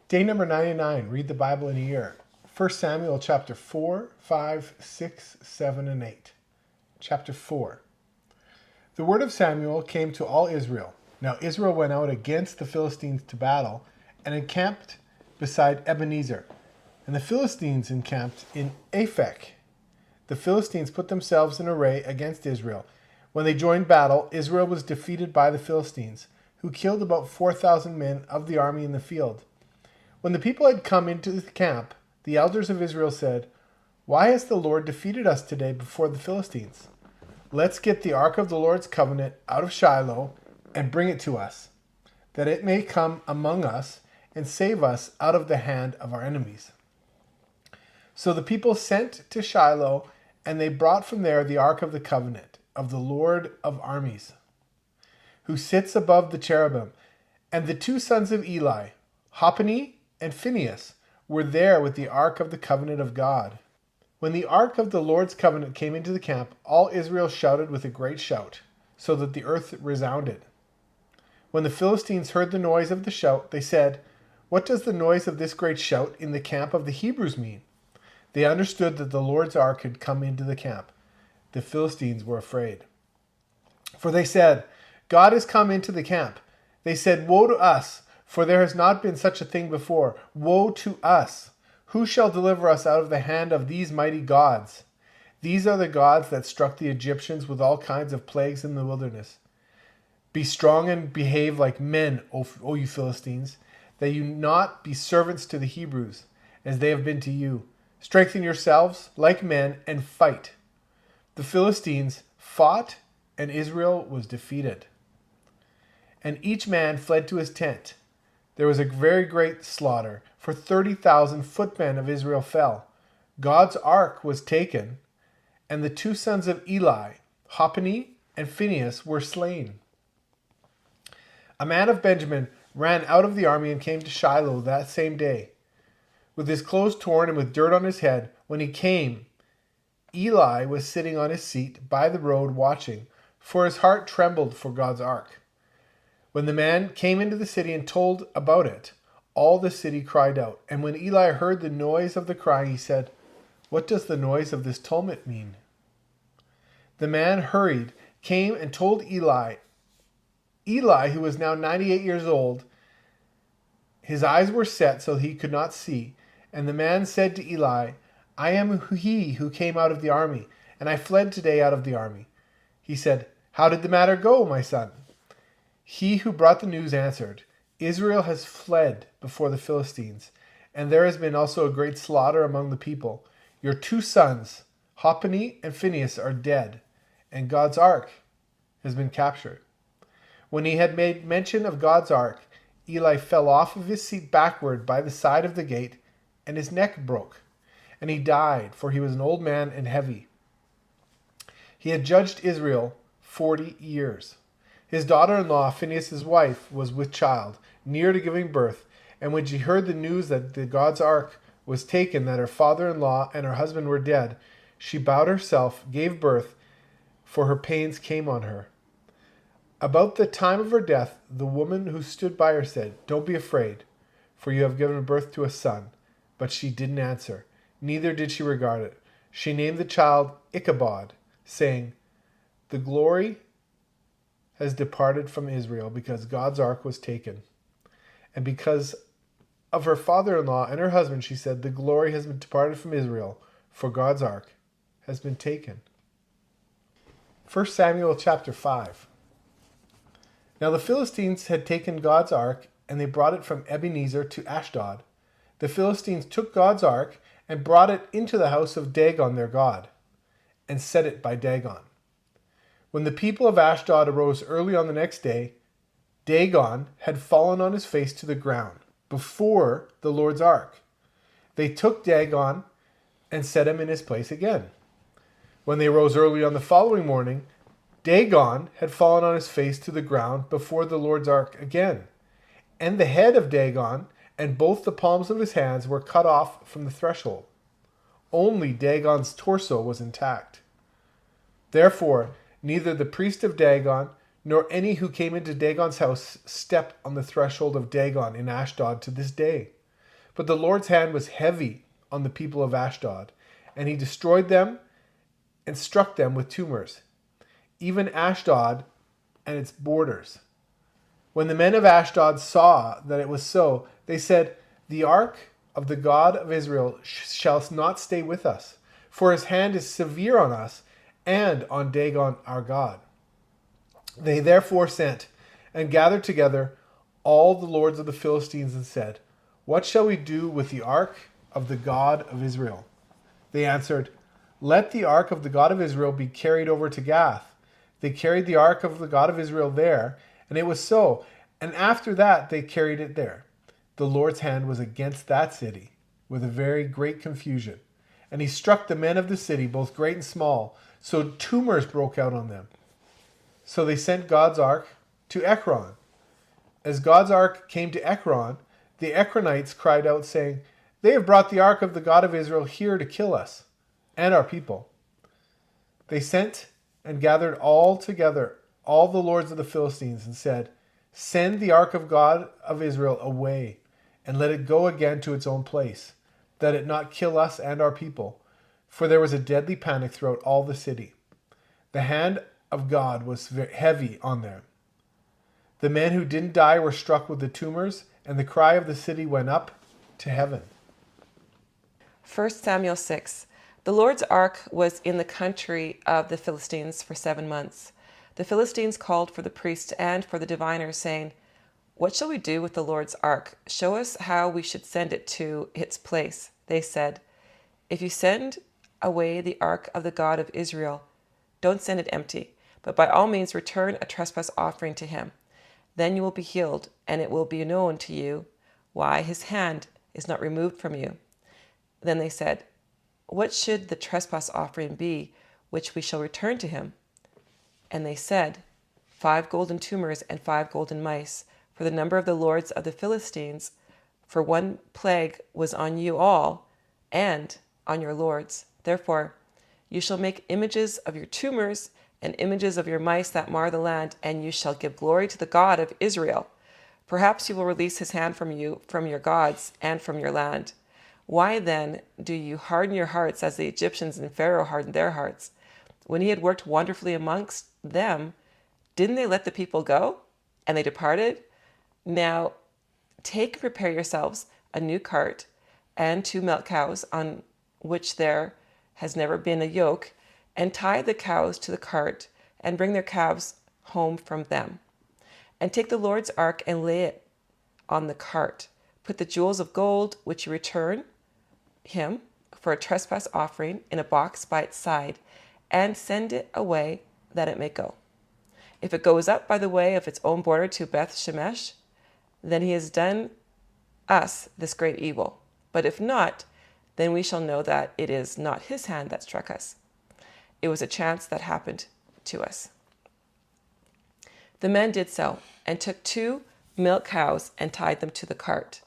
Day number 99, read the Bible in a year. 1 Samuel chapter 4, 5, 6, 7, and 8. Chapter 4. The word of Samuel came to all Israel. Now Israel went out against the Philistines to battle and encamped beside Ebenezer. And the Philistines encamped in Aphek. The Philistines put themselves in array against Israel. When they joined battle, Israel was defeated by the Philistines, who killed about 4,000 men of the army in the field. When the people had come into the camp, the elders of Israel said, "Why has the Lord defeated us today before the Philistines? Let's get the ark of the Lord's covenant out of Shiloh and bring it to us, that it may come among us and save us out of the hand of our enemies." So the people sent to Shiloh, and they brought from there the ark of the covenant of the Lord of armies, who sits above the cherubim. And the two sons of Eli, Hophni and Phinehas, were there with the ark of the covenant of God. When the ark of the Lord's covenant came into the camp, all Israel shouted with a great shout, so that the earth resounded. When the Philistines heard the noise of the shout, they said, "What does the noise of this great shout in the camp of the Hebrews mean?" They understood that the Lord's ark had come into the camp. The Philistines were afraid. For they said, "God has come into the camp." They said, "Woe to us, for there has not been such a thing before. Woe to us! Who shall deliver us out of the hand of these mighty gods? These are the gods that struck the Egyptians with all kinds of plagues in the wilderness. Be strong and behave like men, O you Philistines, that you not be servants to the Hebrews, as they have been to you. Strengthen yourselves like men and fight." The Philistines fought, and Israel was defeated. And each man fled to his tent. There was a very great slaughter, for 30,000 footmen of Israel fell. God's ark was taken, and the two sons of Eli, Hophni and Phinehas, were slain. A man of Benjamin ran out of the army and came to Shiloh that same day, with his clothes torn and with dirt on his head. When he came, Eli was sitting on his seat by the road watching, for his heart trembled for God's ark. When the man came into the city and told about it, all the city cried out. And when Eli heard the noise of the crying, he said, "What does the noise of this tumult mean?" The man hurried, came and told Eli. Eli, who was now 98 years old, his eyes were set so he could not see. And the man said to Eli, "I am he who came out of the army, and I fled today out of the army." He said, "How did the matter go, my son?" He who brought the news answered, "Israel has fled before the Philistines, and there has been also a great slaughter among the people. Your two sons, Hophni and Phinehas, are dead, and God's ark has been captured." When he had made mention of God's ark, Eli fell off of his seat backward by the side of the gate, and his neck broke, and he died, for he was an old man and heavy. He had judged Israel 40 years. His daughter-in-law, Phinehas' wife, was with child, near to giving birth, and when she heard the news that the God's ark was taken, that her father-in-law and her husband were dead, she bowed herself, gave birth, for her pains came on her. About the time of her death, the woman who stood by her said, "Don't be afraid, for you have given birth to a son." But she didn't answer, neither did she regard it. She named the child Ichabod, saying, "The glory has departed from Israel, because God's ark was taken." And because of her father-in-law and her husband, she said, "The glory has been departed from Israel, for God's ark has been taken." 1 Samuel chapter 5. Now the Philistines had taken God's ark, and they brought it from Ebenezer to Ashdod. The Philistines took God's ark and brought it into the house of Dagon their god, and set it by Dagon. When the people of Ashdod arose early on the next day, Dagon had fallen on his face to the ground before the Lord's ark. They took Dagon and set him in his place again. When they rose early on the following morning, Dagon had fallen on his face to the ground before the Lord's ark again, and the head of Dagon and both the palms of his hands were cut off from the threshold. Only Dagon's torso was intact. Therefore, neither the priest of Dagon nor any who came into Dagon's house stepped on the threshold of Dagon in Ashdod to this day. But the Lord's hand was heavy on the people of Ashdod, and he destroyed them and struck them with tumors, even Ashdod and its borders. When the men of Ashdod saw that it was so, they said, "The ark of the God of Israel shall not stay with us, for his hand is severe on us and on Dagon our God." They therefore sent and gathered together all the lords of the Philistines and said, "What shall we do with the ark of the God of Israel?" They answered, "Let the ark of the God of Israel be carried over to Gath." They carried the ark of the God of Israel there, and it was so. And after that they carried it there. The Lord's hand was against that city with a very great confusion. And he struck the men of the city, both great and small, so tumors broke out on them. So they sent God's ark to Ekron. As God's ark came to Ekron, the Ekronites cried out, saying, "They have brought the ark of the God of Israel here to kill us and our people." They sent and gathered all together all the lords of the Philistines and said, "Send the ark of God of Israel away, and let it go again to its own place, that it not kill us and our people." For there was a deadly panic throughout all the city. The hand of God was heavy on them. The men who didn't die were struck with the tumors, and the cry of the city went up to heaven. 1 Samuel 6. The Lord's ark was in the country of the Philistines for 7 months. The Philistines called for the priests and for the diviners, saying, "What shall we do with the Lord's ark? Show us how we should send it to its place." They said, "If you send away the ark of the God of Israel, don't send it empty, but by all means return a trespass offering to him. Then you will be healed, and it will be known to you why his hand is not removed from you." Then they said, "What should the trespass offering be which we shall return to him?" And they said, 5 golden tumors and 5 golden mice, for the number of the lords of the Philistines, for 1 plague was on you all and on your lords. Therefore, you shall make images of your tumors and images of your mice that mar the land, and you shall give glory to the God of Israel. Perhaps he will release his hand from you, from your gods, and from your land. Why then do you harden your hearts as the Egyptians and Pharaoh hardened their hearts? When he had worked wonderfully amongst them, didn't they let the people go? And they departed? Now take and prepare yourselves a new cart and 2 milk cows on which there has never been a yoke, and tie the cows to the cart and bring their calves home from them. And take the Lord's ark and lay it on the cart. Put the jewels of gold which you return him for a trespass offering in a box by its side, and send it away that it may go. If it goes up by the way of its own border to Beth Shemesh, then he has done us this great evil. But if not, then we shall know that it is not his hand that struck us. It was a chance that happened to us. The men did so, and took 2 milk cows and tied them to the cart,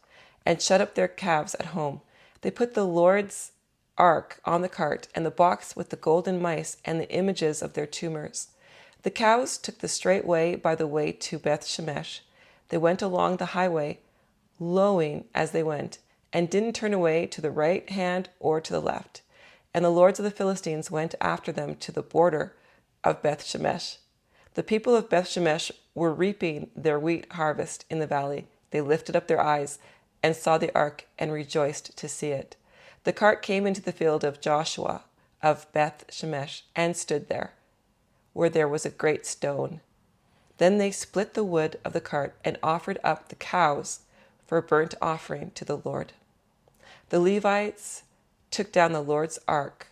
and shut up their calves at home. They put the Lord's ark on the cart, and the box with the golden mice and the images of their tumors. The cows took the straight way by the way to Beth Shemesh. They went along the highway, lowing as they went, and didn't turn away to the right hand or to the left. And the lords of the Philistines went after them to the border of Beth Shemesh. The people of Beth Shemesh were reaping their wheat harvest in the valley. They lifted up their eyes and saw the ark and rejoiced to see it. The cart came into the field of Joshua of Beth Shemesh and stood there, where there was a great stone. Then they split the wood of the cart and offered up the cows for a burnt offering to the Lord. The Levites took down the Lord's ark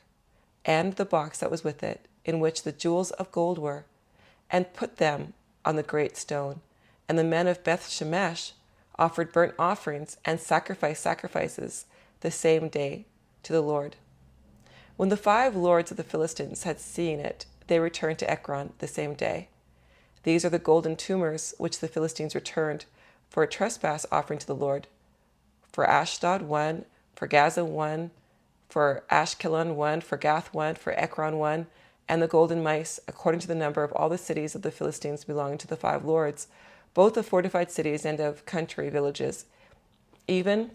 and the box that was with it, in which the jewels of gold were, and put them on the great stone. And the men of Beth Shemesh offered burnt offerings and sacrifices the same day to the Lord. When the 5 lords of the Philistines had seen it, they returned to Ekron the same day. These are the golden tumors which the Philistines returned for a trespass offering to the Lord. For Ashdod 1, for Gaza 1, for Ashkelon 1, for Gath 1, for Ekron 1, and the golden mice, according to the number of all the cities of the Philistines belonging to the 5 lords, both of fortified cities and of country villages, even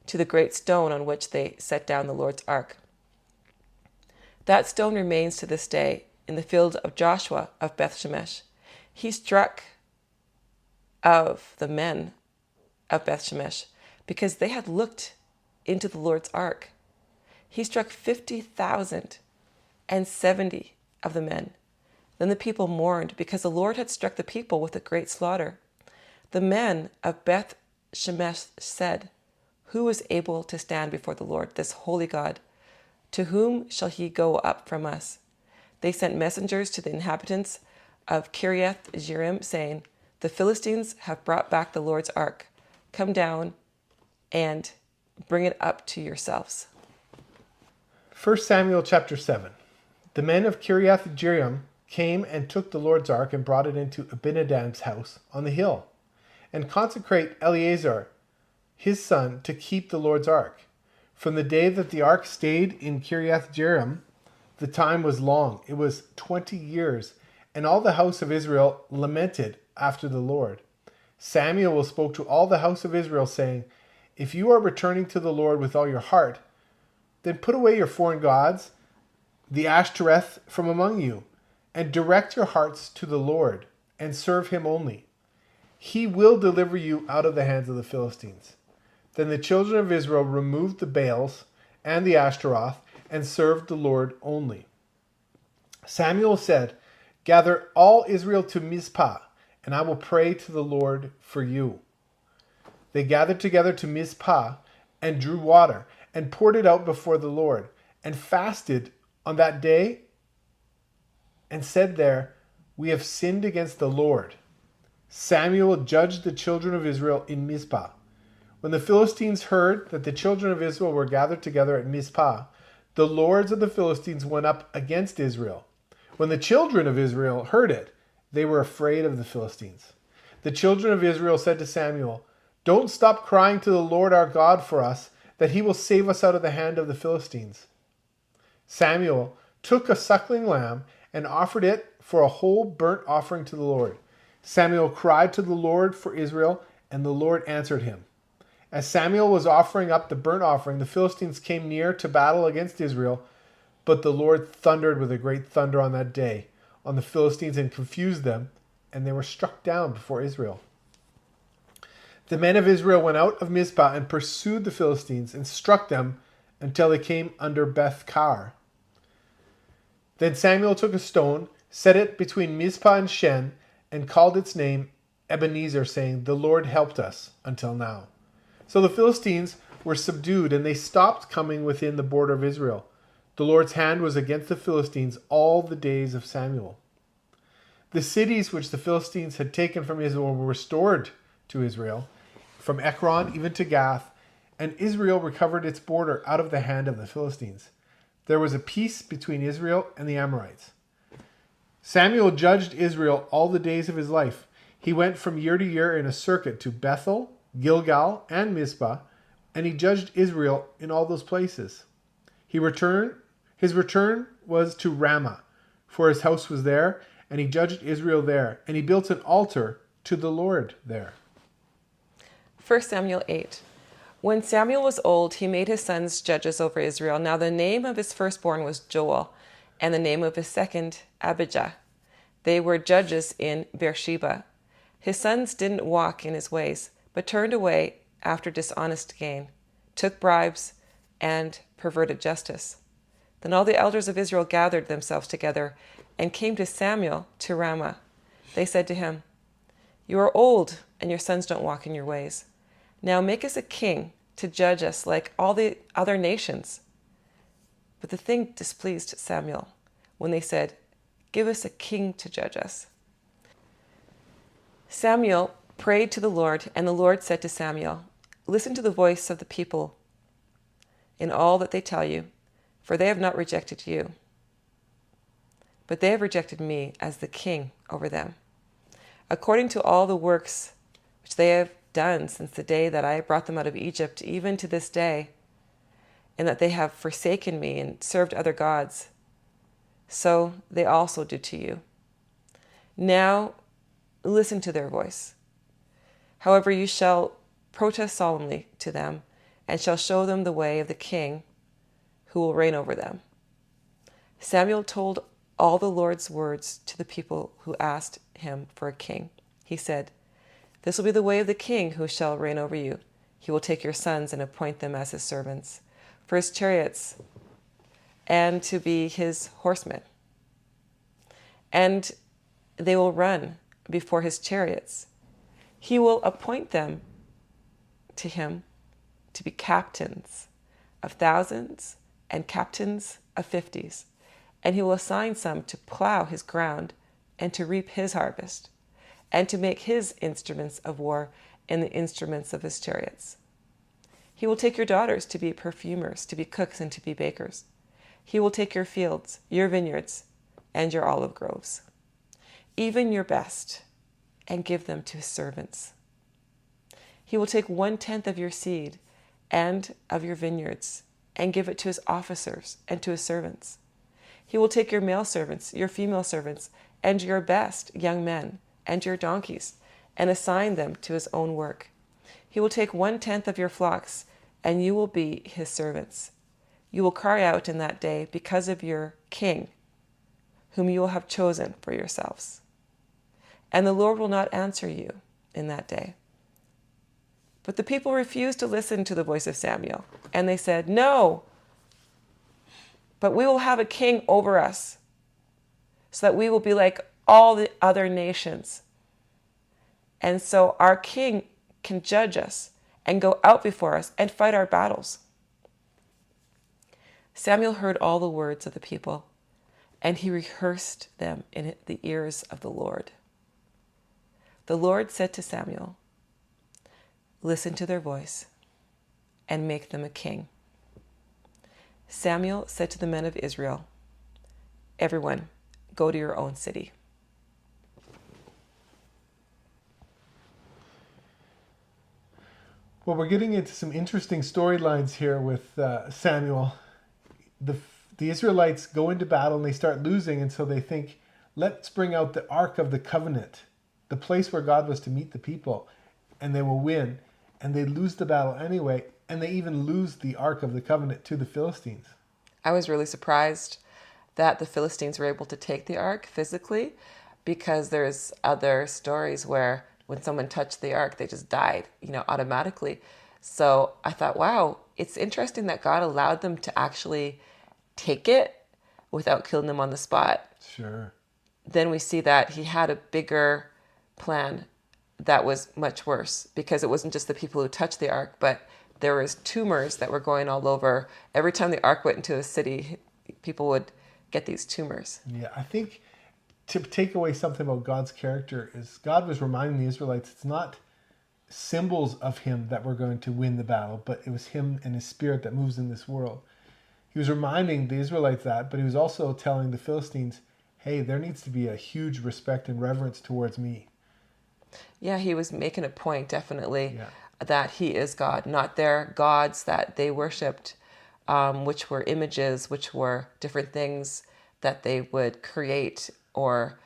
to the great stone on which they set down the Lord's ark. That stone remains to this day in the field of Joshua of Beth-shemesh. He struck of the men of Beth-shemesh because they had looked into the Lord's ark. He struck 50,070 of the men. Then the people mourned because the Lord had struck the people with a great slaughter. The men of Beth-shemesh said, "Who is able to stand before the Lord, this holy God? To whom shall he go up from us?" They sent messengers to the inhabitants of Kiriath-jearim, saying, "The Philistines have brought back the Lord's ark. Come down and bring it up to yourselves." 1 Samuel chapter 7. The men of Kiriath-jearim came and took the Lord's ark and brought it into Abinadab's house on the hill, and consecrate Eleazar, his son, to keep the Lord's ark. From the day that the ark stayed in Kiriath-jearim, the time was long. It was 20 years, and all the house of Israel lamented after the Lord. Samuel spoke to all the house of Israel, saying, "If you are returning to the Lord with all your heart, then put away your foreign gods, the Ashtoreth, from among you, and direct your hearts to the Lord, and serve him only. He will deliver you out of the hands of the Philistines." Then the children of Israel removed the Baals and the Ashtaroth, and served the Lord only. Samuel said, "Gather all Israel to Mizpah, and I will pray to the Lord for you." They gathered together to Mizpah, and drew water, and poured it out before the Lord, and fasted on that day, and said there, "We have sinned against the Lord." Samuel judged the children of Israel in Mizpah. When the Philistines heard that the children of Israel were gathered together at Mizpah, the lords of the Philistines went up against Israel. When the children of Israel heard it, they were afraid of the Philistines. The children of Israel said to Samuel, "Don't stop crying to the Lord our God for us, that he will save us out of the hand of the Philistines." Samuel took a suckling lamb and offered it for a whole burnt offering to the Lord. Samuel cried to the Lord for Israel, and the Lord answered him. As Samuel was offering up the burnt offering, the Philistines came near to battle against Israel, but the Lord thundered with a great thunder on that day on the Philistines and confused them, and they were struck down before Israel. The men of Israel went out of Mizpah and pursued the Philistines and struck them until they came under Beth-kar. Then Samuel took a stone, set it between Mizpah and Shen, and called its name Ebenezer, saying, "The Lord helped us until now." So the Philistines were subdued, and they stopped coming within the border of Israel. The Lord's hand was against the Philistines all the days of Samuel. The cities which the Philistines had taken from Israel were restored to Israel, from Ekron even to Gath, and Israel recovered its border out of the hand of the Philistines. There was a peace between Israel and the Amorites. Samuel judged Israel all the days of his life. He went from year to year in a circuit to Bethel, Gilgal, and Mizpah, and he judged Israel in all those places. His return was to Ramah, for his house was there, and he judged Israel there, and he built an altar to the Lord there. 1 Samuel 8. When Samuel was old, he made his sons judges over Israel. Now the name of his firstborn was Joel, and the name of his second, Abijah. They were judges in Beersheba. His sons didn't walk in his ways, but turned away after dishonest gain, took bribes, and perverted justice. Then all the elders of Israel gathered themselves together and came to Samuel to Ramah. They said to him, "You are old, and your sons don't walk in your ways. Now make us a king to judge us like all the other nations." But the thing displeased Samuel when they said, "Give us a king to judge us." Samuel prayed to the Lord, and the Lord said to Samuel, "Listen to the voice of the people in all that they tell you, for they have not rejected you, but they have rejected me as the king over them, according to all the works which they have done since the day that I brought them out of Egypt, even to this day, and that they have forsaken me and served other gods. So they also do to you. Now listen to their voice. However, you shall protest solemnly to them and shall show them the way of the king who will reign over them. Samuel told all the Lord's words to the people who asked him for a king. He said, "This will be the way of the king who shall reign over you. He will take your sons and appoint them as his servants, for his chariots, and to be his horsemen. And they will run before his chariots. He will appoint them to him to be captains of thousands and captains of fifties. And he will assign some to plow his ground and to reap his harvest, and to make his instruments of war and the instruments of his chariots. He will take your daughters to be perfumers, to be cooks, and to be bakers. He will take your fields, your vineyards, and your olive groves, even your best, and give them to his servants. He will take 1/10 of your seed and of your vineyards, and give it to his officers and to his servants. He will take your male servants, your female servants, and your best young men, and your donkeys, and assign them to his own work. He will take 1/10 of your flocks, and you will be his servants. You will cry out in that day because of your king, whom you will have chosen for yourselves. And the Lord will not answer you in that day." But the people refused to listen to the voice of Samuel, and they said, "No, but we will have a king over us, so that we will be like all the other nations. And so our king can judge us and go out before us and fight our battles." Samuel heard all the words of the people, and he rehearsed them in the ears of the Lord. The Lord said to Samuel, "Listen to their voice and make them a king." Samuel said to the men of Israel, "Everyone, go to your own city." Well, we're getting into some interesting storylines here with Samuel. The Israelites go into battle and they start losing, and so they think, let's bring out the Ark of the Covenant, the place where God was to meet the people, and they will win. And they lose the battle anyway, and they even lose the Ark of the Covenant to the Philistines. I was really surprised that the Philistines were able to take the ark physically, because there's other stories where when someone touched the ark, they just died, automatically. So I thought, wow, it's interesting that God allowed them to actually take it without killing them on the spot. Sure. Then we see that he had a bigger plan that was much worse, because it wasn't just the people who touched the ark, but there was tumors that were going all over. Every time the ark went into a city, people would get these tumors. Yeah, I think to take away something about God's character is God was reminding the Israelites it's not symbols of him that were going to win the battle, but it was him and his spirit that moves in this world. He was reminding the Israelites that, but he was also telling the Philistines, hey, there needs to be a huge respect and reverence towards me. Yeah, he was making a point, definitely, that he is God, not their gods that they worshipped, which were images, which were different things that they would create or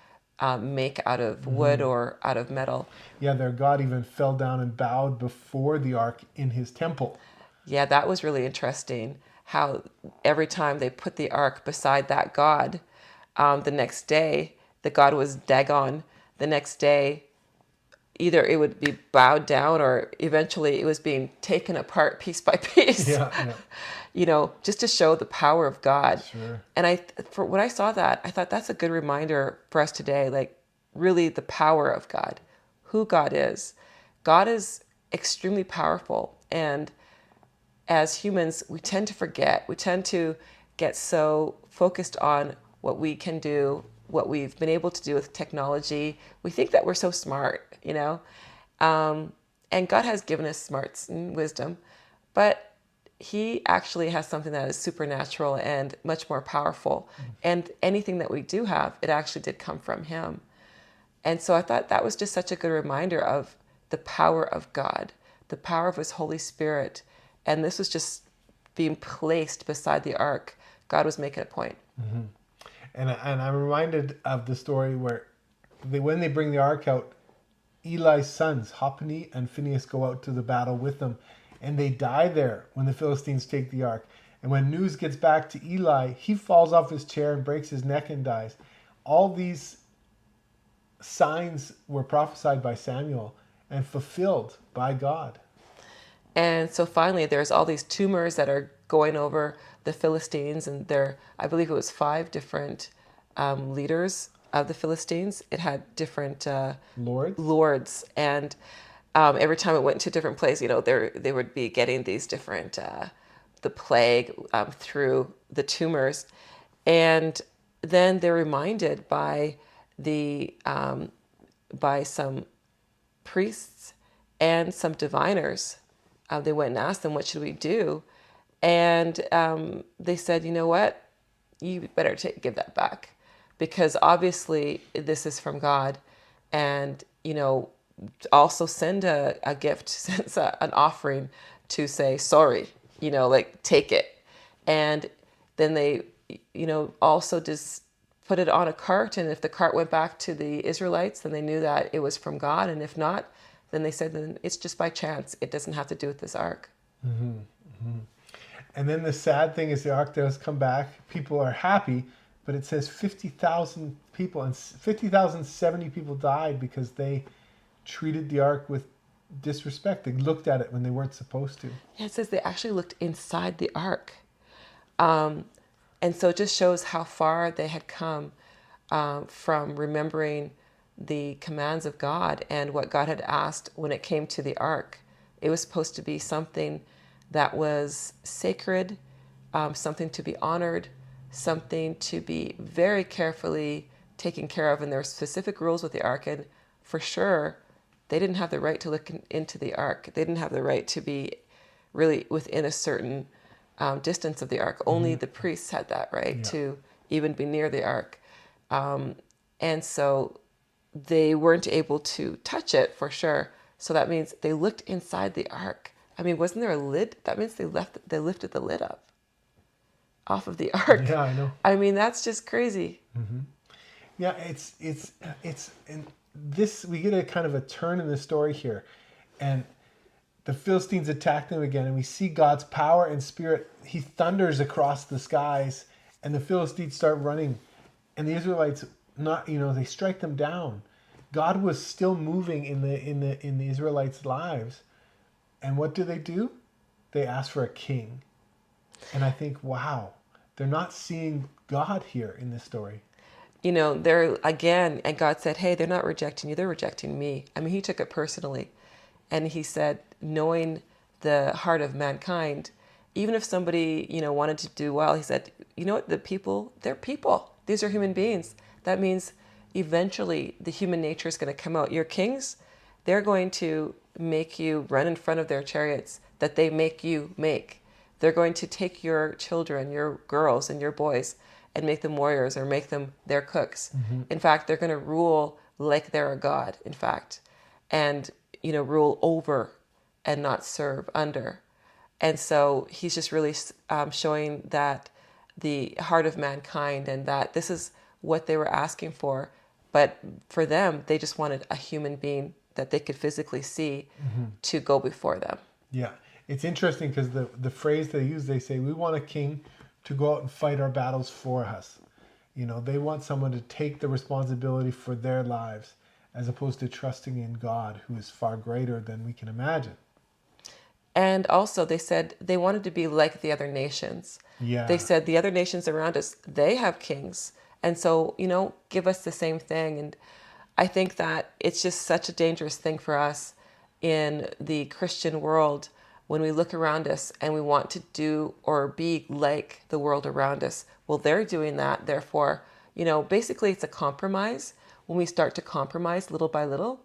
make out of wood or out of metal. Yeah, their God even fell down and bowed before the ark in his temple. Yeah, that was really interesting, how every time they put the ark beside that God, the next day, the God was Dagon. The next day, either it would be bowed down or eventually it was being taken apart piece by piece. Yeah. Just to show the power of God. Sure. And for when I saw that, I thought that's a good reminder for us today, like really the power of God, who God is. God is extremely powerful. And as humans, we tend to forget. We tend to get so focused on what we can do, what we've been able to do with technology. We think that we're so smart, and God has given us smarts and wisdom, but he actually has something that is supernatural and much more powerful. And anything that we do have, it actually did come from him. And so I thought that was just such a good reminder of the power of God, the power of his Holy Spirit. And this was just being placed beside the ark. God was making a point. Mm-hmm. And I'm reminded of the story where when they bring the ark out, Eli's sons, Hophni and Phinehas, go out to the battle with them. and they die there when the Philistines take the ark. And when news gets back to Eli, he falls off his chair and breaks his neck and dies. All these signs were prophesied by Samuel and fulfilled by God. And so finally, there's all these tumors that are going over the Philistines, and I believe it was 5 different leaders of the Philistines. It had different lords, and every time it went to a different place, they would be getting these different the plague through the tumors, and then they're reminded by some priests and some diviners. They went and asked them, what should we do? And they said, you know what? You better give that back, because obviously this is from God. And, also send a gift, send an offering to say, sorry, take it. And then they, also just put it on a cart. And if the cart went back to the Israelites, then they knew that it was from God. And if not, then they said, then it's just by chance. It doesn't have to do with this ark. Mm-hmm. Mm-hmm. And then the sad thing is the ark does come back. People are happy, but it says 50,000 people, and 50,070 people died because they treated the ark with disrespect. They looked at it when they weren't supposed to. Yeah, it says they actually looked inside the ark. And so it just shows how far they had come from remembering the commands of God and what God had asked when it came to the ark. It was supposed to be something that was sacred, something to be honored, something to be very carefully taken care of. And there were specific rules with the ark. And for sure, they didn't have the right to look into the ark. They didn't have the right to be really within a certain distance of the ark. Only the priests had that right to even be near the ark. And so they weren't able to touch it for sure. So that means they looked inside the ark. I mean, wasn't there a lid? That means they lifted the lid up off of the ark. Yeah, I know. I mean, that's just crazy. Mm-hmm. Yeah, it's and this, we get a kind of a turn in the story here, and the Philistines attack them again, and we see God's power and spirit. He thunders across the skies, and the Philistines start running, and the Israelites they strike them down. God was still moving in the Israelites' lives, and what do? They ask for a king, and I think, wow, they're not seeing God here in this story. They're again, and God said, hey, they're not rejecting you, they're rejecting me. I mean, he took it personally. And he said, knowing the heart of mankind, even if somebody, wanted to do well, he said, you know what, the people, they're people. These are human beings. That means eventually the human nature is going to come out. Your kings, they're going to make you run in front of their chariots that they make you make. They're going to take your children, your girls and your boys, and make them warriors or make them their cooks. Mm-hmm. In fact, they're going to rule like they're a god, in fact, and, rule over and not serve under. And so he's just really showing that the heart of mankind, and that this is what they were asking for. But for them, they just wanted a human being that they could physically see to go before them. Yeah. It's interesting because the phrase they use, they say, we want a king to go out and fight our battles for us. They want someone to take the responsibility for their lives, as opposed to trusting in God, who is far greater than we can imagine. And also they said they wanted to be like the other nations. Yeah. They said the other nations around us, they have kings. And so, give us the same thing. And I think that it's just such a dangerous thing for us in the Christian world when we look around us and we want to do or be like the world around us. Well, they're doing that. Therefore, basically it's a compromise. When we start to compromise little by little,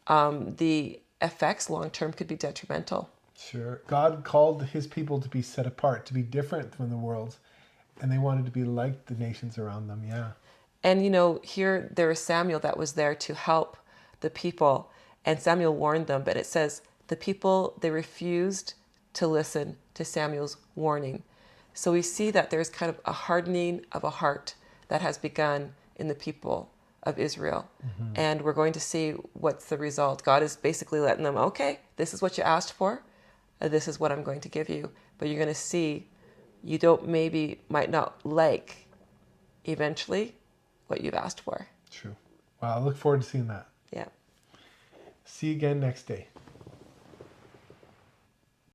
the effects long-term could be detrimental. Sure. God called his people to be set apart, to be different from the world, and they wanted to be like the nations around them. Yeah. And, here there is Samuel that was there to help the people, and Samuel warned them, but it says the people, they refused to listen to Samuel's warning. So we see that there's kind of a hardening of a heart that has begun in the people of Israel. Mm-hmm. And we're going to see what's the result. God is basically letting them, okay, this is what you asked for. this is what I'm going to give you. But you're going to see you might not like eventually what you've asked for. True. Well, I look forward to seeing that. Yeah. See you again next day.